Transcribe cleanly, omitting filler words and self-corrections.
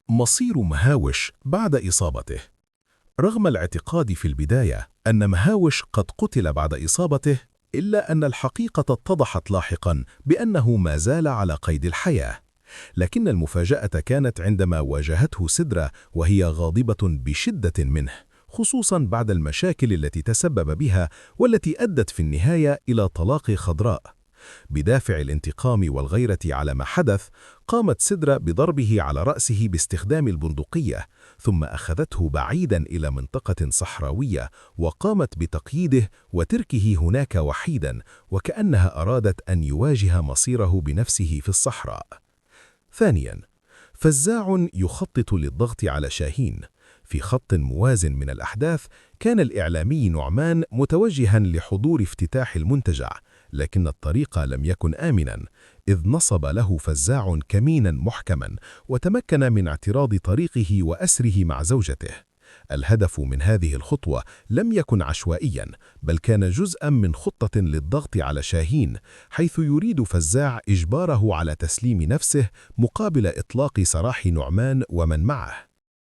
مصير مهاوش بعد إصابته. رغم الاعتقاد في البداية أن مهاوش قد قتل بعد إصابته، إلا أن الحقيقة اتضحت لاحقاً بأنه ما زال على قيد الحياة. لكن المفاجأة كانت عندما واجهته سدرة وهي غاضبة بشدة منه، خصوصاً بعد المشاكل التي تسبب بها والتي أدت في النهاية إلى طلاق خضراء. بدافع الانتقام والغيرة على ما حدث، قامت سدرة بضربه على رأسه باستخدام البندقية، ثم أخذته بعيداً إلى منطقة صحراوية وقامت بتقييده وتركه هناك وحيداً، وكأنها أرادت أن يواجه مصيره بنفسه في الصحراء. ثانياً، فزاع يخطط للضغط على شاهين. في خط موازن من الأحداث، كان الإعلامي نعمان متوجهاً لحضور افتتاح المنتجع، لكن الطريق لم يكن آمناً، إذ نصب له فزاع كميناً محكماً وتمكن من اعتراض طريقه وأسره مع زوجته. الهدف من هذه الخطوة لم يكن عشوائياً، بل كان جزءاً من خطة للضغط على شاهين، حيث يريد فزاع إجباره على تسليم نفسه مقابل إطلاق سراح نعمان ومن معه.